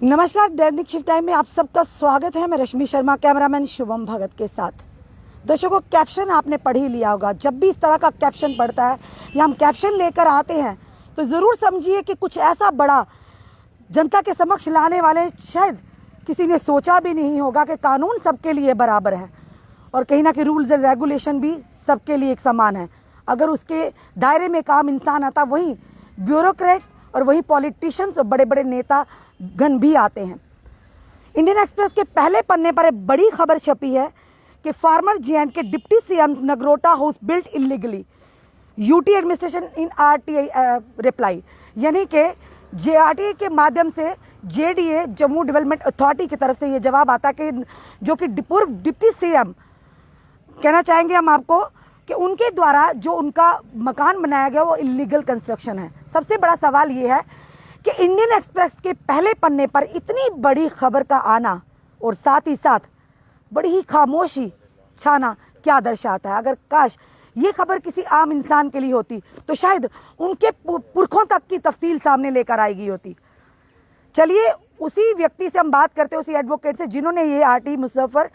नमस्कार, दैनिक shift time में आप सबका स्वागत है। मैं रश्मि शर्मा, कैमरामैन शुभम भगत के साथ। दर्शकों, कैप्शन आपने पढ़ ही लिया होगा। जब भी इस तरह का कैप्शन पढ़ता है या हम कैप्शन लेकर आते हैं तो ज़रूर समझिए कि कुछ ऐसा बड़ा जनता के समक्ष लाने वाले शायद किसी ने सोचा भी नहीं होगा कि कानून सबके लिए बराबर है और कहीं ना कहीं रूल्स एंड रेगुलेशन भी सबके लिए एक समान है। अगर उसके दायरे में काम इंसान आता, वहीं ब्यूरोक्रेट्स और वहीं पॉलिटिशियंस और बड़े बड़े नेता गण भी आते हैं। इंडियन एक्सप्रेस के पहले पन्ने पर एक बड़ी खबर छपी है कि former J and. K deputy CM Nagrota house built illegally, UT administration in RTI reply, यानी कि जेआरटीआई के माध्यम से जेडीए जम्मू डेवलपमेंट अथॉरिटी की तरफ से ये जवाब आता कि जो कि पूर्व डिप्टी सीएम कहना चाहेंगे हम आपको कि उनके द्वारा जो उनका मकान बनाया गया वो इलीगल कंस्ट्रक्शन है। सबसे बड़ा सवाल ये है कि इंडियन एक्सप्रेस के पहले पन्ने पर इतनी बड़ी खबर का आना और साथ ही साथ बड़ी ही खामोशी छाना क्या दर्शाता है। अगर काश ये खबर किसी आम इंसान के लिए होती तो शायद उनके पुरखों तक की तफसील सामने लेकर आई गई होती। चलिए उसी व्यक्ति से हम बात करते हैं, उसी एडवोकेट से जिन्होंने ये आरटी मुजफ्फर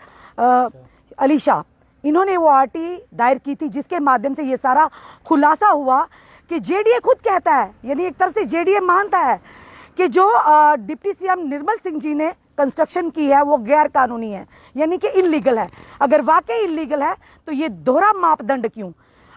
अली शाह, इन्होंने वो आरटी दायर की थी जिसके माध्यम से ये सारा खुलासा हुआ कि जेडीए खुद कहता है, यानी एक तरफ से जेडीए मानता है कि जो डिप्टी सीएम निर्मल सिंह जी ने कंस्ट्रक्शन की है वो गैर कानूनी है, यानी कि इलीगल है। अगर वाकई इलीगल है तो ये दोहरा मापदंड क्यों?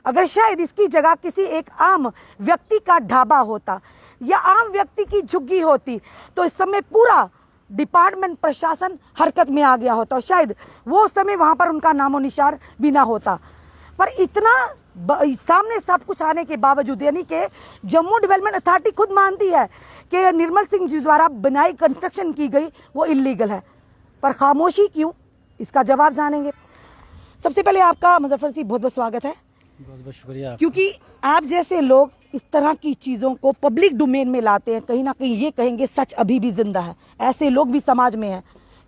अगर शायद इसकी जगह किसी एक आम व्यक्ति का ढाबा होता या आम व्यक्ति की झुग्गी होती तो इस समय पूरा डिपार्टमेंट प्रशासन हरकत में आ गया होता और शायद वो उस समय वहां पर उनका नामो निशान भी ना होता। पर इतना सामने सब कुछ आने के बावजूद, यानी कि जम्मू डेवलपमेंट अथॉरिटी खुद मानती है कि निर्मल सिंह जी द्वारा बनाई कंस्ट्रक्शन की गई वो इलीगल है, पर खामोशी क्यों? इसका जवाब जानेंगे। सबसे पहले आपका मुजफ्फर जी बहुत बहुत स्वागत है। बहुत बहुत शुक्रिया। क्योंकि आप जैसे लोग इस तरह की चीज़ों को पब्लिक डोमेन में लाते हैं, कहीं ना कहीं ये कहेंगे सच अभी भी जिंदा है। ऐसे लोग भी समाज में हैं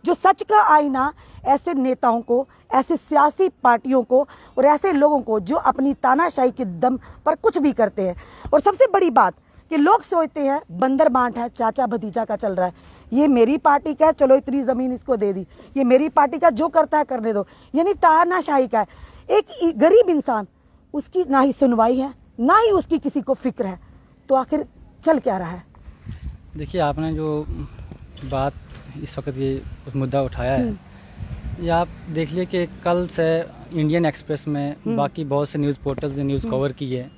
जो सच का आईना ऐसे नेताओं को, ऐसे सियासी पार्टियों को और ऐसे लोगों को जो अपनी तानाशाही के दम पर कुछ भी करते हैं। और सबसे बड़ी बात कि लोग सोचते हैं बंदर बांट है, चाचा भतीजा का चल रहा है, ये मेरी पार्टी का है, चलो इतनी ज़मीन इसको दे दी, ये मेरी पार्टी का, जो करता है करने दो, यानी तानाशाही का है। एक गरीब इंसान, उसकी ना ही सुनवाई है ना ही उसकी किसी को फिक्र है, तो आखिर चल क्या रहा है? देखिए, आपने जो बात इस वक्त ये उस मुद्दा उठाया है, ये आप देख लिए कि कल से इंडियन एक्सप्रेस में बाकी बहुत से न्यूज़ पोर्टल्स ने न्यूज़ कवर की है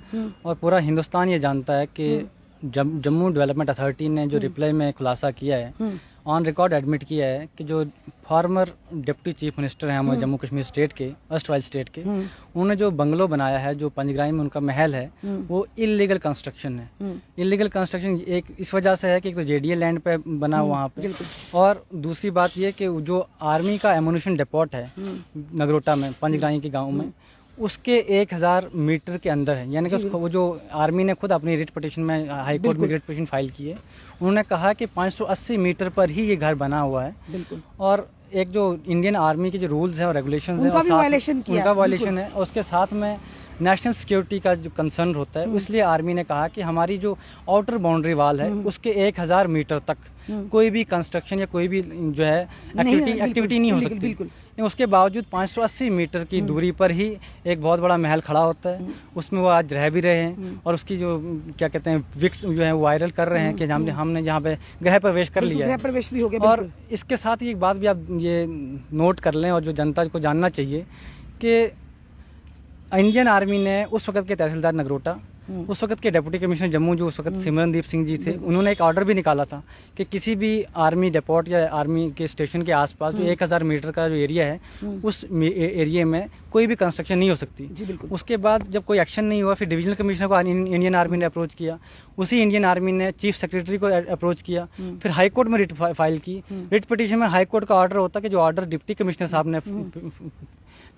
और पूरा हिंदुस्तान ये जानता है कि जम्मू डेवलपमेंट अथॉरिटी ने जो रिप्लाई में खुलासा किया है, ऑन रिकॉर्ड एडमिट किया है कि जो फॉर्मर डिप्टी चीफ मिनिस्टर हैं हमारे जम्मू कश्मीर स्टेट के, अर्स्टवाइल स्टेट के, उन्होंने जो बंगलो बनाया है, जो पंजग्राई में उनका महल है, वो इलीगल कंस्ट्रक्शन है। इलीगल कंस्ट्रक्शन एक इस वजह से है कि तो जेडीए लैंड पे बना वहाँ पे, और दूसरी बात ये कि जो आर्मी का एमुनिशन डिपोट है नगरोटा में, पंजग्राई के गाँव में, उसके 1000 मीटर के अंदर है। यानी कि वो जो आर्मी ने खुद अपनी रिट पिटीशन में हाई कोर्ट में रिट पिटीशन फाइल की है, उन्होंने कहा कि 580 मीटर पर ही ये घर बना हुआ है। और एक जो इंडियन आर्मी के जो रूल्स हैं और रेगुलेशंस हैं, उनका वायलेशन है। और उसके साथ में नेशनल सिक्योरिटी का जो कंसर्न होता है, इसलिए आर्मी ने कहा कि हमारी जो आउटर बाउंड्री वाल है उसके 1000 मीटर तक कोई भी कंस्ट्रक्शन या कोई भी जो है एक्टिविटी नहीं हो सकती। उसके बावजूद 580 मीटर की दूरी पर ही एक बहुत बड़ा महल खड़ा होता है, उसमें वो आज रह भी रहे हैं और उसकी जो क्या कहते हैं विक्स जो है वो वायरल कर रहे हैं कि हमने यहाँ पे गृह प्रवेश कर लिया है। प्रवेश भी हो गया। और इसके साथ एक बात भी आप ये नोट कर लें और जो जनता को जानना चाहिए कि इंडियन आर्मी ने उस वक्त के तहसीलदार नगरोटा, उस वक्त के डिप्टी कमिश्नर जम्मू जो उस वक्त सिमरनदीप सिंह जी थे, उन्होंने एक ऑर्डर भी निकाला था कि किसी भी आर्मी डिपोट या आर्मी के स्टेशन के आसपास जो 1000 मीटर का जो एरिया है, उस एरिया में कोई भी कंस्ट्रक्शन नहीं हो सकती। उसके बाद जब कोई एक्शन नहीं हुआ, फिर डिविजनल कमिश्नर को इंडियन आर्मी ने अप्रोच किया, उसी इंडियन आर्मी ने चीफ सेक्रेटरी को अप्रोच किया, फिर हाई कोर्ट में रिट फाइल की। रिट पिटीशन में हाई कोर्ट का ऑर्डर होता है कि जो ऑर्डर डिप्टी कमिश्नर साहब ने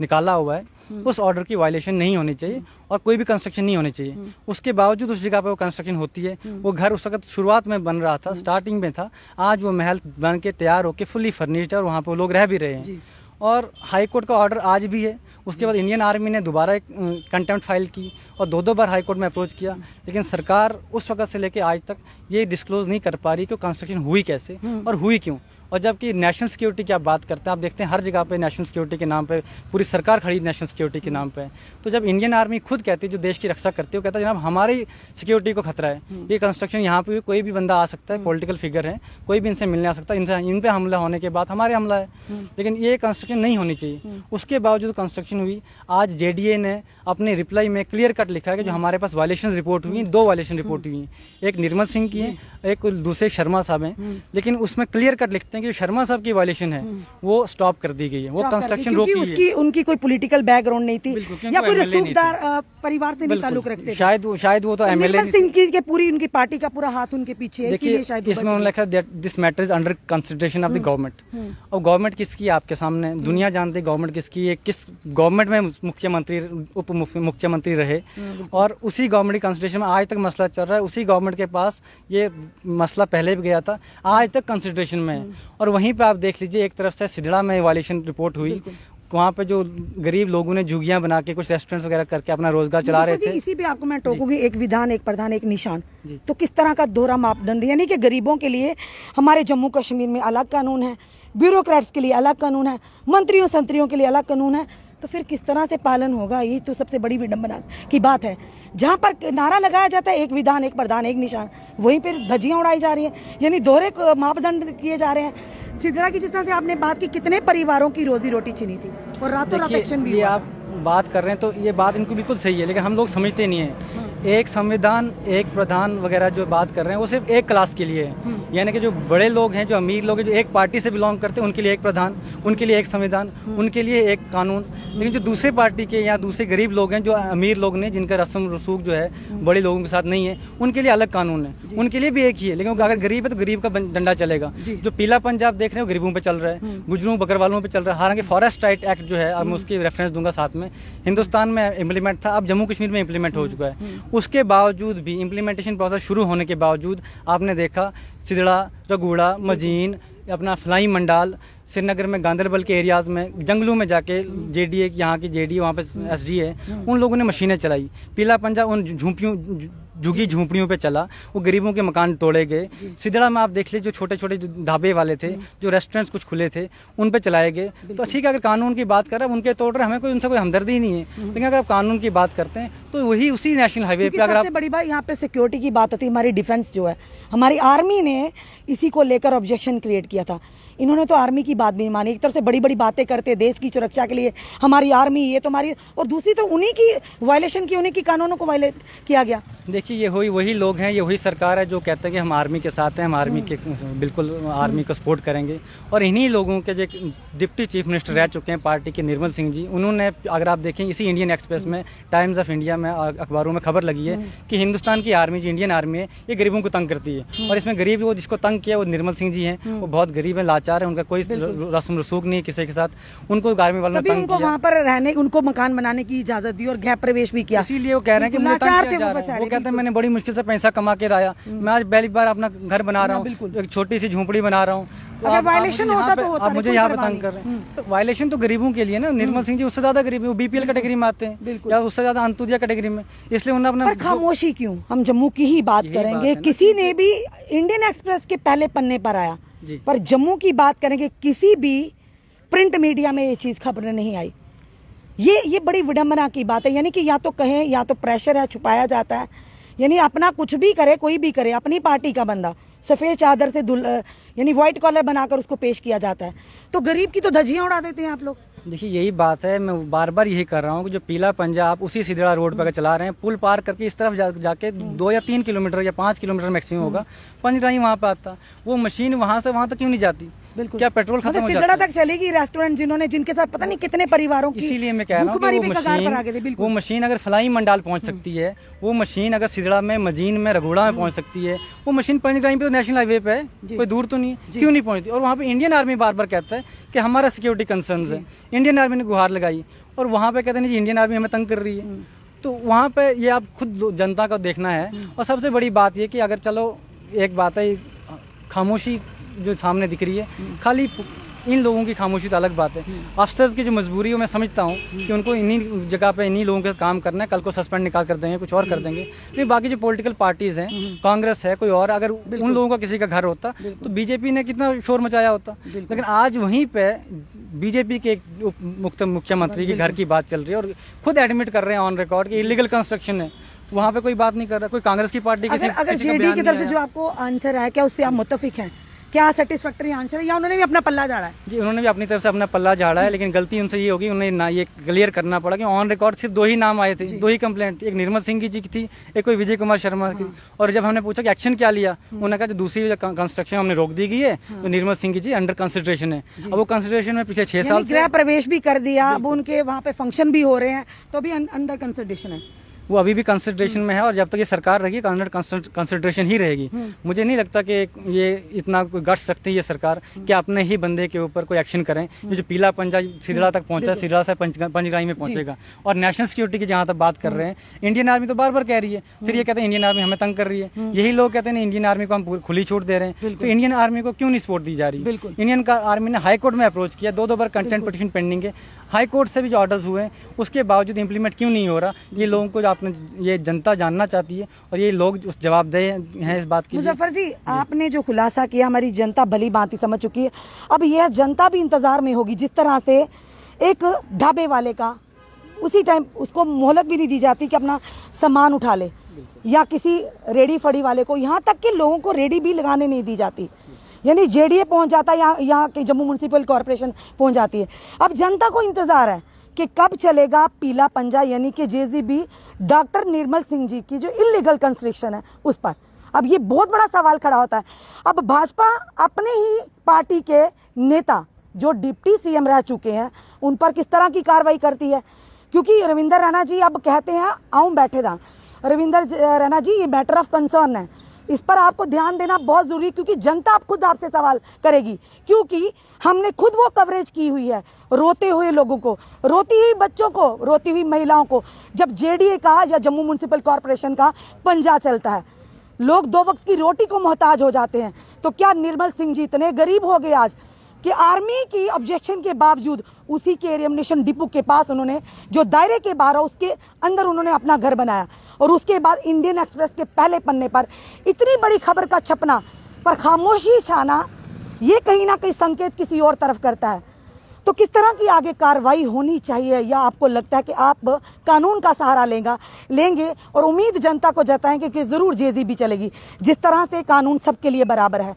निकाला हुआ है उस ऑर्डर की वायलेशन नहीं होनी चाहिए और कोई भी कंस्ट्रक्शन नहीं होनी चाहिए। उसके बावजूद उस जगह पे वो कंस्ट्रक्शन होती है। वो घर उस वक्त शुरुआत में बन रहा था, स्टार्टिंग में था, आज वो महल बन के तैयार होके फुल्ली फर्निश्ड है और वहाँ पे वो लोग रह भी रहे हैं। और हाई कोर्ट का ऑर्डर आज भी है, उसके बाद इंडियन आर्मी ने दोबारा एक कंटेम्प्ट फाइल की और 2 बार हाई कोर्ट में अप्रोच किया, लेकिन सरकार उस वक्त से लेकर आज तक ये डिस्क्लोज नहीं कर पा रही कि कंस्ट्रक्शन हुई कैसे और हुई क्यों। और जबकि नेशनल सिक्योरिटी की आप बात करते हैं, आप देखते हैं हर जगह पे नेशनल सिक्योरिटी के नाम पे पूरी सरकार खड़ी नेशनल सिक्योरिटी के नाम पे। तो जब इंडियन आर्मी खुद कहती है, जो देश की रक्षा करती है, वो कहता है जनाब हमारी सिक्योरिटी को खतरा है, ये कंस्ट्रक्शन यहाँ पे कोई भी बंदा आ सकता है, पॉलिटिकल फिगर है, कोई भी इनसे मिलने आ सकता है, इन पे हमला होने के बाद हमारे हमला है, लेकिन ये कंस्ट्रक्शन नहीं होनी चाहिए। उसके बावजूद कंस्ट्रक्शन हुई। आज JDA ने अपने रिप्लाई में क्लियर कट लिखा है कि जो हमारे पास वायलेशन रिपोर्ट हुई, 2 वायलेशन रिपोर्ट हुई, एक निर्मल सिंह की है, एक दूसरे शर्मा साहब हैं, लेकिन उसमें क्लियर कट लिखते हैं कि जो शर्मा साहब की वायलेशन है वो स्टॉप कर दी गई है, वो कंस्ट्रक्शन रोकी है। उनकी कोई पॉलिटिकल बैकग्राउंड नहीं थी बिल्कुल, या कोई MLA नहीं रसूखदार परिवार से नहीं ताल्लुक रखते थे। शायद वो तो MLA निर्मल सिंह की के पूरी उनकी पार्टी का पूरा हाथ उनके पीछे है, इसीलिए शायद इसमें उन्होंने लिखा this matter is under consideration of the government. और गवर्नमेंट किसकी आपके सामने दुनिया जानती है, गवर्नमेंट किसकी है, किस गवर्नमेंट में मुख्यमंत्री उप मुख्यमंत्री रहे, और उसी गवर्नमेंट की कंसिडरेशन में आज तक मसला चल रहा है। उसी गवर्नमेंट के पास ये मसला पहले भी गया था, आज तक कंसिडरेशन में है। और वहीं पे आप देख लीजिए, एक तरफ से सिदड़ा में वायलेशन रिपोर्ट हुई, वहाँ पे जो गरीब लोगों ने झुग्गियां बना के कुछ रेस्टोरेंट्स वगैरह करके अपना रोजगार चला रहे थे। इसी पे आपको मैं टोकूंगी, एक विधान, एक प्रधान, एक निशान, तो किस तरह का दोहरा मापदंड, यानी कि गरीबों के लिए हमारे जम्मू कश्मीर में अलग कानून है, ब्यूरोक्रेट्स के लिए अलग कानून है, मंत्रियों संतरियों के लिए अलग कानून है, तो फिर किस तरह से पालन होगा? ये तो सबसे बड़ी विडंबना की बात है। जहाँ पर नारा लगाया जाता है एक विधान, एक प्रधान, एक निशान, वहीं पर धज्जियां उड़ाई जा रही हैं, यानी दोहरे मापदंड किए जा रहे हैं। सिदड़ा की जिस तरह से आपने बात की, कितने परिवारों की रोजी रोटी छिनी थी और रातों रात एक्शन भी ये आप बात कर रहे हैं तो ये बात इनको बिल्कुल सही है, लेकिन हम लोग समझते नहीं है। एक संविधान, एक प्रधान वगैरह जो बात कर रहे हैं वो सिर्फ एक क्लास के लिए है, यानी कि जो बड़े लोग हैं, जो अमीर लोग हैं, जो एक पार्टी से बिलोंग करते हैं, उनके लिए एक प्रधान, उनके लिए एक संविधान, उनके लिए एक कानून। लेकिन जो दूसरे पार्टी के या दूसरे गरीब लोग हैं, जो अमीर लोग ने, जिनका रस्म रसूख जो है बड़े लोगों के साथ नहीं है, उनके लिए अलग कानून है, उनके लिए भी एक ही है। लेकिन अगर गरीब है तो गरीब का डंडा चलेगा। जो पीला पंजाब देख रहे हो गरीबों पे चल रहा है, गुजरों बकरवालों पे चल रहा है। हालांकि फॉरेस्ट राइट एक्ट जो है, अब मैं उसकी रेफरेंस दूंगा साथ में, हिंदुस्तान में इम्प्लीमेंट था, अब जम्मू कश्मीर में इम्प्लीमेंट हो चुका है। उसके बावजूद भी, इम्प्लीमेंटेशन प्रोसेस शुरू होने के बावजूद, आपने देखा सिदड़ा, रघुड़ा, मजीन, अपना फ्लाई मंडाल, श्रीनगर में, गांदरबल के एरियाज में, जंगलों में जाके JDA, यहाँ की JDA, वहाँ पे SD है, उन लोगों ने मशीनें चलाई। पीला पंजा उन झुग्गी झोंपड़ियों पे चला, वो गरीबों के मकान तोड़े गए। सिदड़ा में आप देख लीजिए, जो छोटे छोटे ढाबे वाले थे, जो रेस्टोरेंट्स कुछ खुले थे, उन पे चलाए गए। तो ठीक है, अगर कानून की बात कर रहे हैं, उनके तोड़ रहे, हमें कोई उनसे कोई हमदर्दी नहीं है, लेकिन अगर आप कानून की बात करते हैं तो वही उसी नेशनल हाईवे पे, अगर आप बड़ी बात यहाँ पे सिक्योरिटी की बात होती है, हमारी डिफेंस जो है, हमारी आर्मी ने इसी को लेकर ऑब्जेक्शन क्रिएट किया था। इन्होंने तो आर्मी की बात नहीं मानी, एक तरफ से बड़ी बड़ी बातें करते देश की सुरक्षा के लिए, हमारी आर्मी ये तो हमारी, और दूसरी तो उन्हीं की वायलेशन की, उन्हीं की कानूनों को वायलेट किया गया। देखिए, ये वही लोग हैं, ये वही सरकार है जो कहते हैं कि हम आर्मी के साथ हैं, हम आर्मी के बिल्कुल आर्मी को सपोर्ट करेंगे। और इन्हीं लोगों के जो डिप्टी चीफ मिनिस्टर रह चुके हैं पार्टी के, निर्मल सिंह जी, उन्होंने, अगर आप देखें इसी इंडियन एक्सप्रेस में, टाइम्स ऑफ इंडिया में, अखबारों में खबर लगी है कि हिंदुस्तान की आर्मी, जो इंडियन आर्मी है, ये गरीबों को तंग करती है। और इसमें गरीब वो जिसको तंग किया वो निर्मल सिंह जी हैं, वो बहुत गरीब है, लाचार है, उनका कोई रस्म रसूख नहीं है किसी के साथ, उनको आर्मी वालों ने तंग किया। वहाँ पर रहने, उनको मकान बनाने की इजाजत दी और गृह प्रवेश भी किया। इसीलिए वो कह रहे हैं कि मुझे तंग किया जा रहा है। वो कहते हैं मैंने बड़ी मुश्किल से पैसा कमा के लाया, मैं आज पहली बार अपना घर बना रहा हूँ, एक छोटी सी झोंपड़ी बना रहा हूँ। अगर वायलेशन होता तो होता, आप मुझे यहाँ पे तंग कर रहे हैं। तो वायलेशन तो गरीबों के लिए ना, निर्मल सिंह जी उससे ज्यादा गरीब है, वो BPL कैटेगरी में आते हैं या उससे ज्यादा अंत्योदय कैटेगरी में, इसलिए उन्होंने अपना खामोशी क्यों? हम जम्मू की ही बात करेंगे, किसी ने भी, इंडियन एक्सप्रेस के पहले पन्ने पर आया, पर जम्मू की बात करेंगे, किसी भी प्रिंट मीडिया में ये चीज खबर नहीं आई। ये बड़ी विडंबना की बात है, यानी कि या तो कहें, या तो प्रेशर है, छुपाया जाता है, यानी अपना कुछ भी करे, कोई भी करे, अपनी पार्टी का बंदा सफेद चादर से यानी व्हाइट कॉलर बनाकर उसको पेश किया जाता है, तो गरीब की तो धज्जियां उड़ा देते हैं आप लोग। देखिए, यही बात है, मैं बार बार यही कर रहा हूँ कि जो पीला पंजा आप उसी सिदड़ा रोड पर चला रहे हैं, पुल पार करके इस तरफ जाके 2 या 3 किलोमीटर या 5 किलोमीटर मैक्सिमम होगा, पंजरा ही वहाँ पे आता, वो मशीन वहाँ से वहाँ तक क्यों नहीं जाती? बिल्कुल, क्या पेट्रोल खत्म हो जाता है? सिदड़ा तक चलेगी रेस्टोरेंट, जिनके साथ पता नहीं कितने परिवारों की, इसीलिए मैं कह रहा हूँ कि वो मशीन अगर फ्लाई मंडाल पहुँच सकती है, वो मशीन अगर सिदड़ा में, मजीन में, रघुड़ा में पहुँच सकती है, वो मशीन पंजरा पे नेशनल हाईवे पे है, कोई दूर तो नहीं, क्यों नहीं पहुँचती? और वहाँ पे इंडियन आर्मी बार बार कहता है कि हमारा सिक्योरिटी कंसर्न्स है, इंडियन आर्मी ने गुहार लगाई, और वहाँ पे कहते हैं जी इंडियन आर्मी हमें तंग कर रही है। तो वहाँ पे ये आप खुद जनता को देखना है। और सबसे बड़ी बात ये कि अगर चलो, एक बात है, खामोशी जो सामने दिख रही है, खाली इन लोगों की खामोशी तो अलग बात है। अफसर की जो मजबूरी है मैं समझता हूँ कि उनको इन्हीं जगह पे इन्हीं लोगों के साथ काम करना है, कल को सस्पेंड निकाल कर देंगे, कुछ और कर देंगे। लेकिन बाकी जो पॉलिटिकल पार्टीज हैं, कांग्रेस है, कोई और, अगर उन लोगों का किसी का घर होता तो बीजेपी ने कितना शोर मचाया होता। लेकिन आज वहीं पे बीजेपी के एक मुख्यमंत्री के घर की बात चल रही है और खुद एडमिट कर रहे हैं ऑन रिकॉर्ड कि इलीगल कंस्ट्रक्शन है, वहाँ पे कोई बात नहीं कर रहा। कोई कांग्रेस की पार्टी अगर जेडी की तरफ से जो आपको आंसर आया, क्या उससे आप मुत्तफिक हैं? क्या सेटिस्फैक्टरी आंसर है या उन्होंने भी अपना पल्ला झाड़ा है? जी, उन्होंने भी अपनी तरफ से अपना पल्ला झाड़ा है, लेकिन गलती उनसे ये होगी, उन्हें ना ये क्लियर करना पड़ा कि ऑन रिकॉर्ड सिर्फ 2 ही नाम आए थे, 2 ही कंप्लेंट थी, एक निर्मल सिंह जी की थी, एक कोई विजय कुमार शर्मा की। और जब हमने पूछा कि एक्शन क्या लिया, उन्होंने कहा जो दूसरी कंस्ट्रक्शन हमने रोक दी गई है, तो निर्मल सिंह जी अंडर कंसिडरेशन है। अब वो कंसिडरेशन में पिछले 6 साल गृह प्रवेश भी कर दिया, अब उनके वहाँ पे फंक्शन भी हो रहे हैं, तो भी अंडर कंसिडरेशन है, वो अभी भी कंसिडरेशन में है। और जब तक ये सरकार रहेगी अंडर कंसिडरेशन ही रहेगी। मुझे नहीं लगता कि ये इतना कोई गट्स सकती है ये सरकार कि अपने ही बंदे के ऊपर कोई एक्शन करें। ये जो पीला पंजा सिरड़ा तक पहुंचा, सिरड़ा से पंचगाई में पहुंचेगा। और नेशनल सिक्योरिटी की जहां तक बात कर रहे हैं, इंडियन आर्मी तो बार बार कह रही है, फिर ये कहते हैं इंडियन आर्मी हमें तंग कर रही है। यही लोग कहते हैं इंडियन आर्मी को हम खुली छूट दे रहे हैं, तो इंडियन आर्मी को क्यों नहीं सपोर्ट दी जा रही? इंडियन आर्मी ने हाई कोर्ट में अप्रोच किया, 2 बार कंटेंट पिटीशन पेंडिंग है, हाई कोर्ट से भी जो ऑर्डर्स हुए हैं उसके बावजूद इंप्लीमेंट क्यों नहीं हो रहा? ये लोगों को आपने ये जनता जानना चाहती है और ये लोग उस जवाबदेह हैं इस बात की। मुजफ्फर जी, आपने जो खुलासा किया हमारी जनता भली भांति समझ चुकी है। अब यह जनता भी इंतजार में होगी, जिस तरह से एक ढाबे वाले का उसी टाइम उसको मोहलत भी नहीं दी जाती कि अपना सामान उठा ले, या किसी रेडी फड़ी वाले को, यहाँ तक कि लोगों को रेडी भी लगाने नहीं दी जाती। यानी जेडीए पहुंच जाता है, यहाँ के जम्मू म्यूनसिपल कॉरपोरेशन पहुंच जाती है। अब जनता को इंतजार है कि कब चलेगा पीला पंजा, यानी कि जेसीबी डॉक्टर निर्मल सिंह जी की जो इलीगल कंस्ट्रक्शन है उस पर। अब ये बहुत बड़ा सवाल खड़ा होता है। अब भाजपा अपने ही पार्टी के नेता जो डिप्टी सीएम रह चुके हैं उन पर किस तरह की कार्रवाई करती है? क्योंकि रविंदर रैना जी अब कहते हैं आऊँ बैठे था। रविंदर रैना जी, ये मैटर ऑफ कंसर्न है, इस पर आपको ध्यान देना बहुत जरूरी, क्योंकि जनता अब खुद आपसे सवाल करेगी। क्योंकि हमने खुद वो कवरेज की हुई है, रोते हुए लोगों को, रोती हुई बच्चों को, रोती हुई महिलाओं को, जब जेडीए का या जम्मू म्यूनसिपल कॉरपोरेशन का पंजा चलता है, लोग 2 वक्त की रोटी को मोहताज हो जाते हैं। तो क्या निर्मल सिंह जी इतने गरीब हो गए आज कि आर्मी की ऑब्जेक्शन के बावजूद उसी के एम्युनिशन डिपो के पास उन्होंने जो दायरे के बाहर उसके अंदर उन्होंने अपना घर बनाया, और उसके बाद इंडियन एक्सप्रेस के पहले पन्ने पर इतनी बड़ी खबर का छपना पर खामोशी छाना, ये कहीं ना कहीं संकेत किसी और तरफ करता है। तो किस तरह की आगे कार्रवाई होनी चाहिए, या आपको लगता है कि आप कानून का सहारा लेंगे और उम्मीद जनता को जताएंगे कि ज़रूर जेसीबी चलेगी? जिस तरह से कानून सबके लिए बराबर है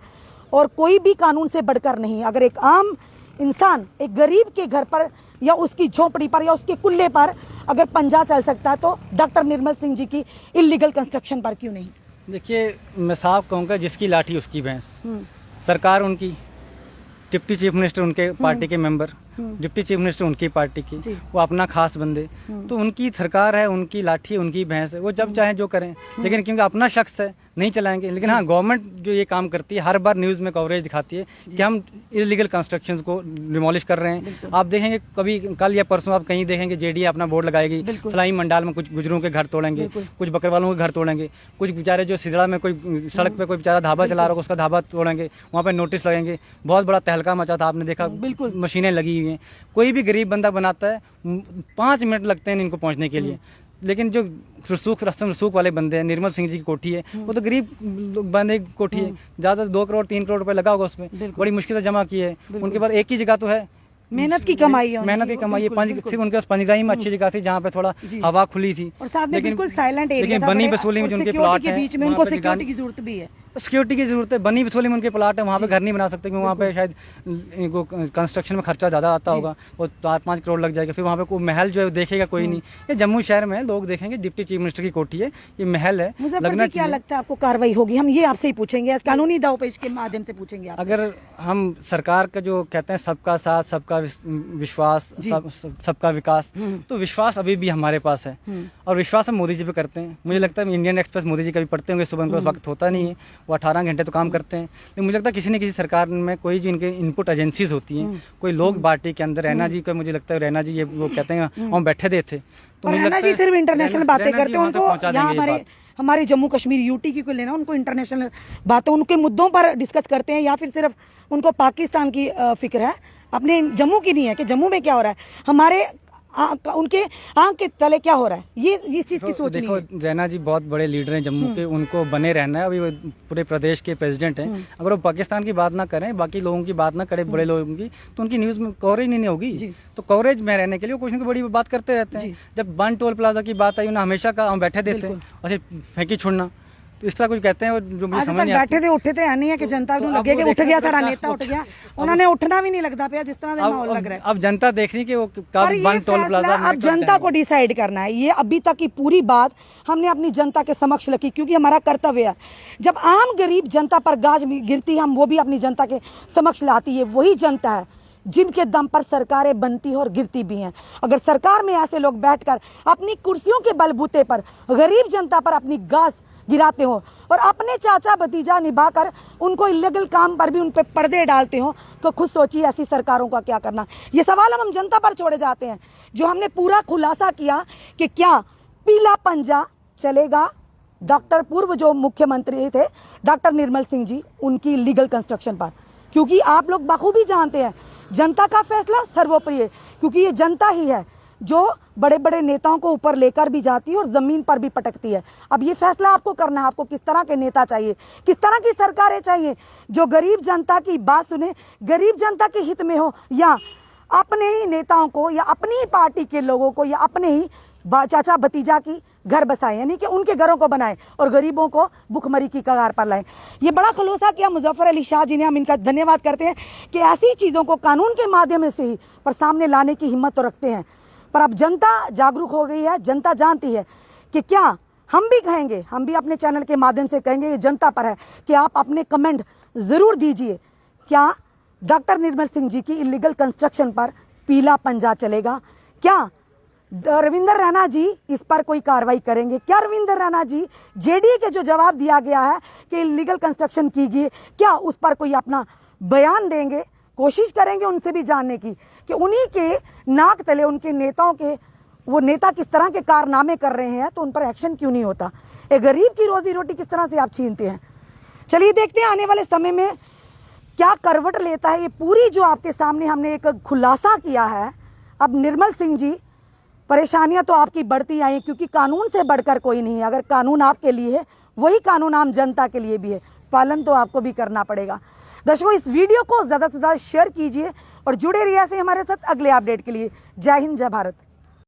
और कोई भी कानून से बढ़कर नहीं। अगर एक आम इंसान एक गरीब के घर पर या उसकी झोपड़ी पर या उसके कुल्ले पर अगर पंजा चल सकता है, तो डॉक्टर निर्मल सिंह जी की इलीगल कंस्ट्रक्शन पर क्यों नहीं? देखिए, मैं साफ कहूँगा, जिसकी लाठी उसकी भैंस। सरकार उनकी, डिप्टी चीफ मिनिस्टर उनके पार्टी के मेंबर, डिप्टी चीफ मिनिस्टर उनकी पार्टी की, वो अपना खास बंदे, तो उनकी सरकार है, उनकी लाठी, उनकी भैंस है, वो जब चाहे जो करें। लेकिन क्योंकि अपना शख्स है नहीं चलाएंगे। लेकिन हाँ, गवर्नमेंट जो ये काम करती है, हर बार न्यूज़ में कवरेज दिखाती है कि हम इलीगल कंस्ट्रक्शंस को डिमोलिश कर रहे हैं। आप देखेंगे कभी कल या परसों आप कहीं देखेंगे जेडीए अपना बोर्ड लगाएगी, फलाई मंडाल में कुछ गुजरों के घर तोड़ेंगे, कुछ बकरवालों के घर तोड़ेंगे, कुछ बेचारे जो सिदड़ा में कोई सड़क पे कोई बेचारा ढाबा चला रहा हो उसका ढाबा तोड़ेंगे, वहाँ पे नोटिस लगेंगे। बहुत बड़ा तहलका मचा था, आपने देखा, बिल्कुल मशीनें लगी हुई हैं। कोई भी गरीब बंदा बनाता है, 5 मिनट लगते हैं इनको पहुँचने के लिए। लेकिन जो रसूख वाले बंदे हैं, निर्मल सिंह जी की कोठी है, वो तो गरीब बंदे की कोठी है, ज़्यादा 2 करोड़ 3 करोड़ रुपए लगा होगा उसमें, बड़ी मुश्किल से जमा की है। उनके पास एक ही जगह तो है, मेहनत की कमाई है, मेहनत की कमाई है। सिर्फ उनके पास पंचगाई में अच्छी जगह थी जहाँ पे थोड़ा हवा खुली थी, और साथ में बिल्कुल साइलेंट एरिया था। बनी बसोली में जो उनके प्लॉट है, बीच में उनको सिक्योरिटी की जरूरत भी है, सिक्योरिटी की जरूरत है। बनी बसोली में उनके प्लाट है, वहाँ पे घर नहीं बना सकते, क्योंकि वहाँ पे शायद इनको कंस्ट्रक्शन में खर्चा ज़्यादा आता होगा, वो 4-5 करोड़ लग जाएगा। फिर वहाँ पे कोई महल जो है देखेगा कोई नहीं। ये जम्मू शहर में है, लोग देखेंगे डिप्टी चीफ मिनिस्टर की कोठी है, ये महल है, लगना क्या लगता है आपको कार्रवाई होगी? हम ये आपसे ही पूछेंगे, कानूनी दावपेच के माध्यम से पूछेंगे। अगर हम सरकार का जो कहते हैं सबका साथ, सबका विश्वास, सबका विकास, तो विश्वास अभी भी हमारे पास है, और विश्वास हम मोदी जी पे करते हैं। मुझे लगता है इंडियन एक्सप्रेस मोदी जी कभी पढ़ते होंगे, सुबह उनके पास वक्त होता नहीं है, वो 18 घंटे तो काम करते हैं। लेकिन मुझे लगता है किसी न किसी सरकार में कोई जो इनके इनपुट एजेंसीज होती हैं, कोई लोग पार्टी के अंदर, रैना जी का मुझे लगता है, रैना जी ये वो कहते हैं हम बैठे दे थे, तो रैना जी सिर्फ इंटरनेशनल बातें करते हैं। उनको यहाँ हमारे जम्मू कश्मीर यूटी की कोई लेना, उनको इंटरनेशनल बातें, उनके मुद्दों पर डिस्कस करते हैं, या फिर सिर्फ उनको पाकिस्तान की फिक्र है? अपने जम्मू की नहीं है कि जम्मू में क्या हो रहा है, हमारे उनके आंख के तले क्या हो रहा है, ये चीज की सोच नहीं देखो है। रैना जी बहुत बड़े लीडर हैं जम्मू के, उनको बने रहना है। अभी वो पूरे प्रदेश के प्रेसिडेंट हैं, अगर वो पाकिस्तान की बात ना करें, बाकी लोगों की बात ना करें, बड़े लोगों की, तो उनकी न्यूज़ में कवरेज नहीं होगी। तो कवरेज में रहने के लिए वो कुछ न कुछ बड़ी बात करते रहते हैं। जब बन टोल प्लाजा की बात आई, उन्हें हमेशा का हम बैठे देते हैं और फेंकी छोड़ना, तो इस तरह कुछ कहते हैं जो मुझे समझ नहीं आता। बैठे थे उठे थे, नहीं है कि जनता को लगे कि उठ गया सारा नेता उठ गया, उन्होंने उठना भी नहीं लगता पे जिस तरह से माहौल लग रहा है। अब जनता देख रही है कि वो कब बन टोल प्लाजा अब जनता को डिसाइड करना है। ये अभी तक की पूरी बात हमने अपनी जनता के समक्ष रखी, क्योंकि हमारा कर्तव्य है। जब आम गरीब जनता पर गाज गिरती है, हम वो भी अपनी जनता के समक्ष लाती है। वही जनता है जिनके दम पर सरकारें बनती हैं और गिरती भी हैं। अगर सरकार में ऐसे लोग बैठकर अपनी कुर्सियों के बलबूते पर गरीब जनता पर अपनी गाज गिराते हो और अपने चाचा भतीजा निभाकर उनको इलीगल काम पर भी उन पे पर्दे डालते हो, तो खुद सोचिए ऐसी सरकारों का क्या करना। ये सवाल हम जनता पर छोड़े जाते हैं। जो हमने पूरा खुलासा किया कि क्या पीला पंजा चलेगा, डॉक्टर पूर्व जो मुख्यमंत्री थे डॉक्टर निर्मल सिंह जी, उनकी लीगल कंस्ट्रक्शन पर, क्योंकि आप लोग बखूबी जानते हैं जनता का फैसला सर्वोपरि है, क्योंकि ये जनता ही है जो बड़े बड़े नेताओं को ऊपर लेकर भी जाती है और जमीन पर भी पटकती है। अब ये फैसला आपको करना है, आपको किस तरह के नेता चाहिए, किस तरह की सरकारें चाहिए जो गरीब जनता की बात सुने, गरीब जनता के हित में हो, या अपने ही नेताओं को या अपनी ही पार्टी के लोगों को या अपने ही चाचा भतीजा की घर बसाए, यानी कि उनके घरों को बनाए और गरीबों को भुखमरी की कगार पर लाए। ये बड़ा खुलासा किया मुजफ्फर अली शाह जी ने, हम इनका धन्यवाद करते हैं कि ऐसी चीज़ों को कानून के माध्यम से ही पर सामने लाने की हिम्मत तो रखते हैं। पर अब जनता जागरूक हो गई है, जनता जानती है कि क्या हम भी कहेंगे, हम भी अपने चैनल के माध्यम से कहेंगे, ये जनता पर है कि आप अपने कमेंट ज़रूर दीजिए। क्या डॉक्टर निर्मल सिंह जी की इलीगल कंस्ट्रक्शन पर पीला पंजा चलेगा? क्या रविंदर रैना जी इस पर कोई कार्रवाई करेंगे? क्या रविंदर रैना जी जेडीए के जो जवाब दिया गया है कि इलीगल कंस्ट्रक्शन की गई, क्या उस पर कोई अपना बयान देंगे? कोशिश करेंगे उनसे भी जानने की कि उन्हीं के नाक तले उनके नेताओं के, वो नेता किस तरह के कारनामे कर रहे हैं, तो उन पर एक्शन क्यों नहीं होता? एक गरीब की रोजी रोटी किस तरह से आप छीनते हैं? चलिए देखते हैं आने वाले समय में क्या करवट लेता है। ये पूरी जो आपके सामने हमने एक खुलासा किया है। अब निर्मल सिंह जी, परेशानियां तो आपकी बढ़ती आई, क्योंकि कानून से बढ़कर कोई नहीं है। अगर कानून आपके लिए है, वही कानून आम जनता के लिए भी है, पालन तो आपको भी करना पड़ेगा। दर्शकों, इस वीडियो को ज़्यादा से ज़्यादा शेयर कीजिए और जुड़े रहिए ऐसे हमारे साथ अगले अपडेट के लिए। जय हिंद, जय भारत।